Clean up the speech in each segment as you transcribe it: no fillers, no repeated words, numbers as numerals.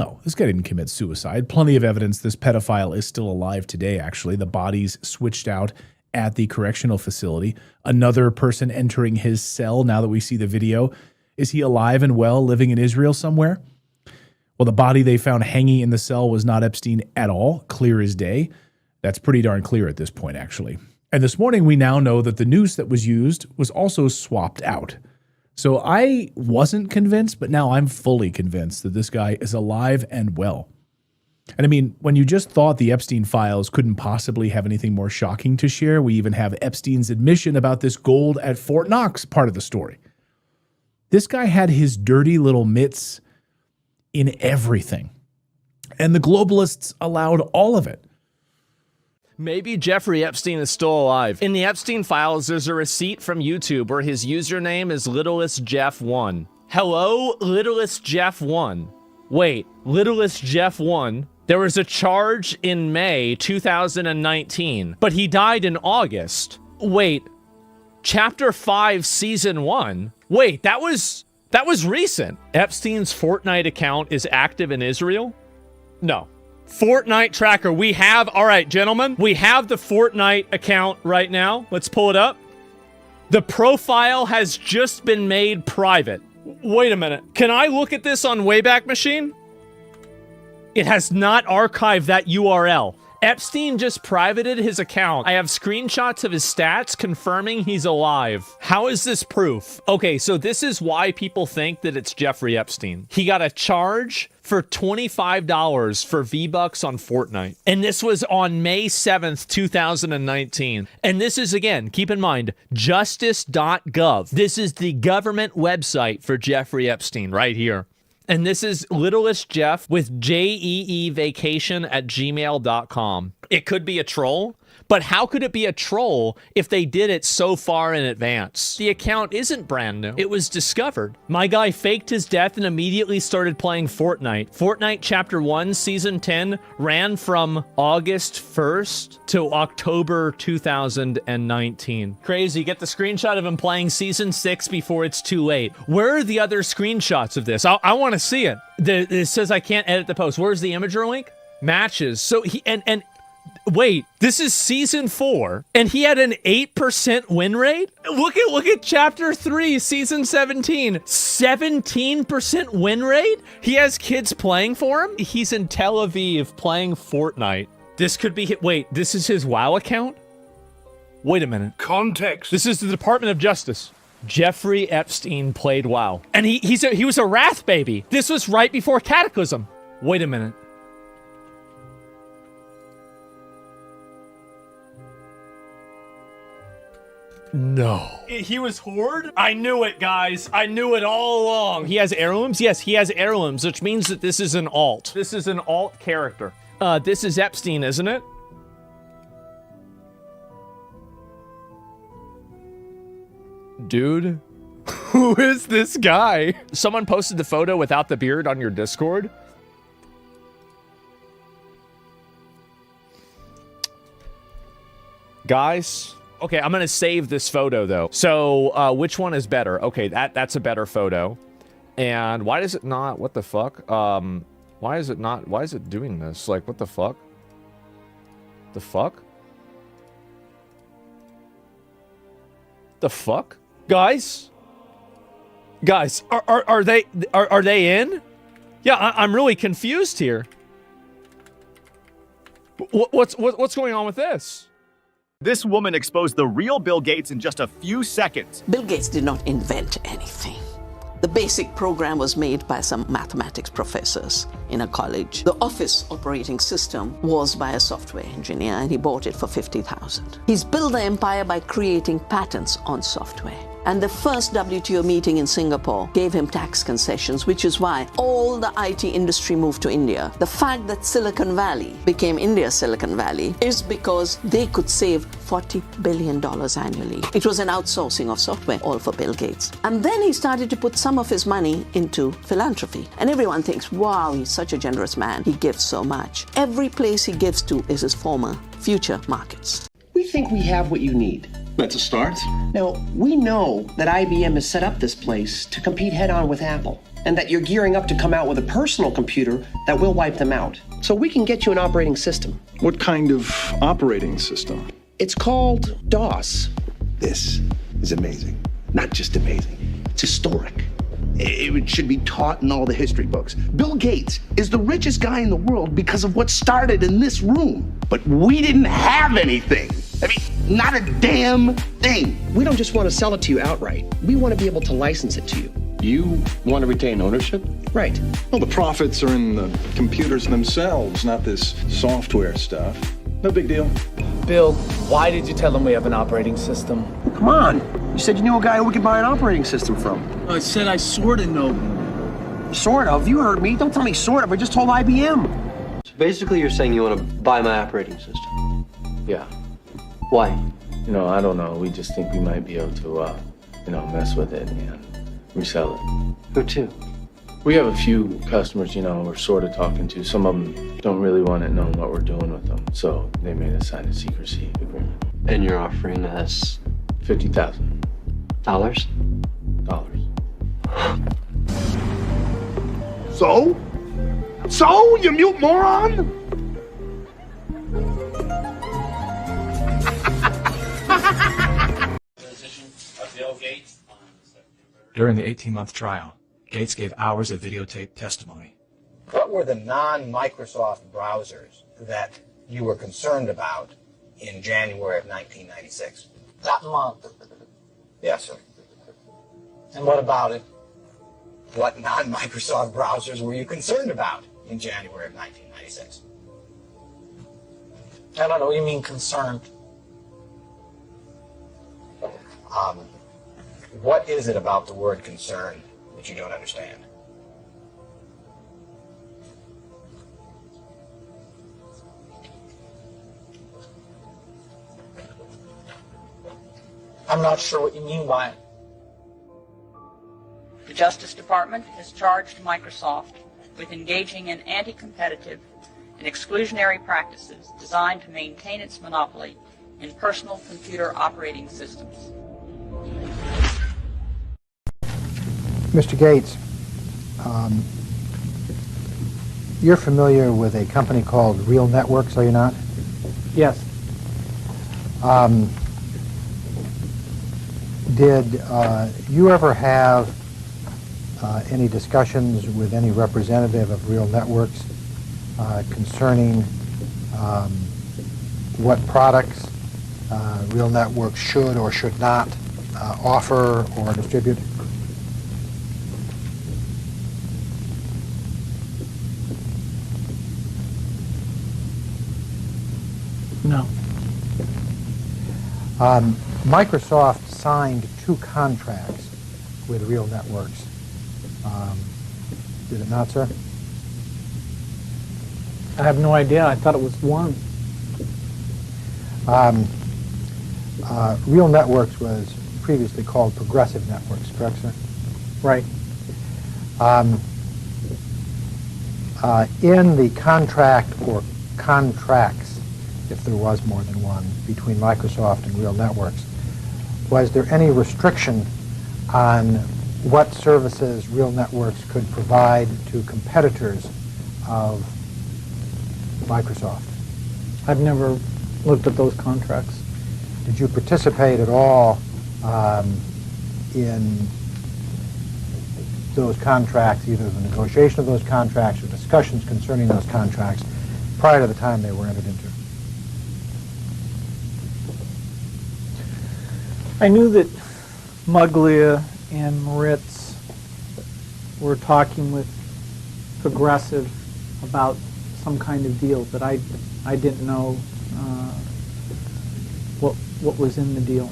no, this guy didn't commit suicide. Plenty of evidence this pedophile is still alive today, actually. The body's switched out at the correctional facility. Another person entering his cell now that we see the video. Is he alive and well, living in Israel somewhere? Well, the body they found hanging in the cell was not Epstein at all, clear as day. That's pretty darn clear at this point, actually. And this morning, we now know that the noose that was used was also swapped out. So I wasn't convinced, but now I'm fully convinced that this guy is alive and well. And I mean, when you just thought the Epstein files couldn't possibly have anything more shocking to share, we even have Epstein's admission about this gold at Fort Knox part of the story. This guy had his dirty little mitts in everything. And the globalists allowed all of it. Maybe Jeffrey Epstein is still alive. In the Epstein files, there's a receipt from YouTube where his username is LittlestJeff1. Hello, LittlestJeff1. Wait, LittlestJeff1. There was a charge in May 2019, but he died in August. Wait, Chapter 5, Season 1? Wait, that was recent. Epstein's Fortnite account is active in Israel? No. Fortnite tracker. All right, gentlemen, we have the Fortnite account right now. Let's pull it up. The profile has just been made private. Wait a minute. Can I look at this on Wayback Machine? It has not archived that URL. Epstein just privated his account. I have screenshots of his stats confirming he's alive. How is this proof? Okay, so this is why people think that it's Jeffrey Epstein. He got a charge for $25 for V-Bucks on Fortnite. And this was on May 7th, 2019. And this is, again, keep in mind, justice.gov. This is the government website for Jeffrey Epstein right here. And this is Littlest Jeff with jeevacation@gmail.com. It could be a troll, but how could it be a troll if they did it so far in advance? The account isn't brand new. It was discovered. My guy faked his death and immediately started playing Fortnite. Fortnite Chapter 1, Season 10 ran from August 1st to October 2019. Crazy. Get the screenshot of him playing Season 6 before it's too late. Where are the other screenshots of this? I want to see it. It says I can't edit the post. Where's the imager link? Matches. So he, and wait, this is Season 4, and he had an 8% win rate? Look at Chapter 3, Season 17. 17% win rate? He has kids playing for him? He's in Tel Aviv playing Fortnite. This could be, wait, this is his WoW account? Wait a minute. Context. This is the Department of Justice. Jeffrey Epstein played WoW. And he was a wrath baby. This was right before Cataclysm. Wait a minute. No. He was Horde? I knew it, guys. I knew it all along. He has heirlooms? Yes, he has heirlooms, which means that this is an alt. This is an alt character. This is Epstein, isn't it? Dude, who is this guy? Someone posted the photo without the beard on your Discord. Guys, okay, I'm gonna save this photo though. So, which one is better? Okay, that's a better photo. And why does it not? What the fuck? Why is it not? Why is it doing this? Like, what the fuck? The fuck? The fuck? Guys, are they in? Yeah, I'm really confused here. What's going on with this? This woman exposed the real Bill Gates in just a few seconds. Bill Gates did not invent anything. The basic program was made by some mathematics professors in a college. The Office operating system was by a software engineer, and he bought it for $50,000. He's built the empire by creating patents on software. And the first WTO meeting in Singapore gave him tax concessions, which is why all the IT industry moved to India. The fact that Silicon Valley became India's Silicon Valley is because they could save $40 billion annually. It was an outsourcing of software, all for Bill Gates. And then he started to put some of his money into philanthropy. And everyone thinks, wow, he's such a generous man. He gives so much. Every place he gives to is his former future markets. We think we have what you need. That's a start. Now, we know that IBM has set up this place to compete head-on with Apple, and that you're gearing up to come out with a personal computer that will wipe them out. So we can get you an operating system. What kind of operating system? It's called DOS. This is amazing. Not just amazing, it's historic. It should be taught in all the history books. Bill Gates is the richest guy in the world because of what started in this room. But we didn't have anything. I mean, not a damn thing. We don't just want to sell it to you outright. We want to be able to license it to you. You want to retain ownership? Right. Well, the profits are in the computers themselves, not this software stuff. No big deal. Bill, why did you tell them we have an operating system? Come on. You said you knew a guy who we could buy an operating system from. I said I sort of know him. Sort of. You heard me. Don't tell me sort of. I just told IBM. So basically you're saying you want to buy my operating system? Yeah. Why? I don't know. We just think we might be able to, mess with it and resell it. Who to? We have a few customers, we're sort of talking to. Some of them don't really want it known what we're doing with them, so they made us sign a secrecy agreement. And you're offering us $50,000. dollars? So, you mute moron? During the 18-month trial, Gates gave hours of videotaped testimony. What were the non-Microsoft browsers that you were concerned about in January of 1996? That month. Yes, sir. And what about it? What non-Microsoft browsers were you concerned about in January of 1996? I don't know what you mean concerned. What is it about the word concern that you don't understand? I'm not sure what you mean by it. The Justice Department has charged Microsoft with engaging in anti-competitive and exclusionary practices designed to maintain its monopoly in personal computer operating systems. Mr. Gates, you're familiar with a company called Real Networks, are you not? Yes. Did you ever have any discussions with any representative of Real Networks concerning what products Real Networks should or should not offer or distribute? No. Microsoft signed 2 contracts with Real Networks. Did it not, sir? I have no idea. I thought it was one. Real Networks was previously called Progressive Networks, correct, sir? Right. In the contract or contracts, if there was more than one, between Microsoft and Real Networks, was there any restriction on what services Real Networks could provide to competitors of Microsoft? I've never looked at those contracts. Did you participate at all in those contracts, either the negotiation of those contracts or discussions concerning those contracts prior to the time they were entered into? I knew that Muglia and Moritz were talking with Progressive about some kind of deal, but I didn't know what was in the deal.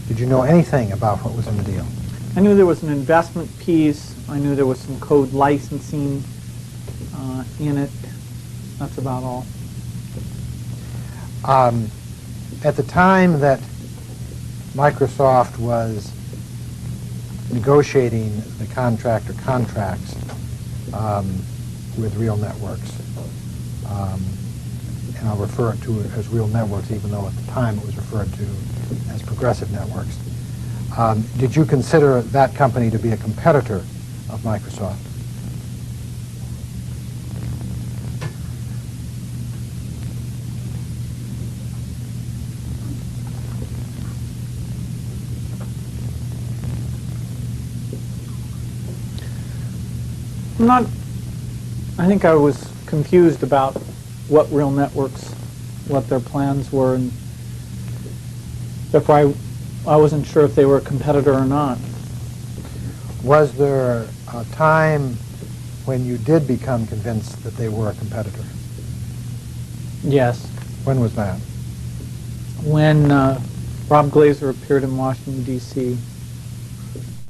Did you know anything about what was in the deal? I knew there was an investment piece. I knew there was some code licensing in it. That's about all. At the time that Microsoft was negotiating the contract or contracts with Real Networks, and I'll refer to it as Real Networks even though at the time it was referred to as Progressive Networks. Did you consider that company to be a competitor of Microsoft? I think I was confused about what Real Networks, what their plans were, and therefore I wasn't sure if they were a competitor or not. Was there a time when you did become convinced that they were a competitor? Yes. When was that? When Rob Glazer appeared in Washington, D.C.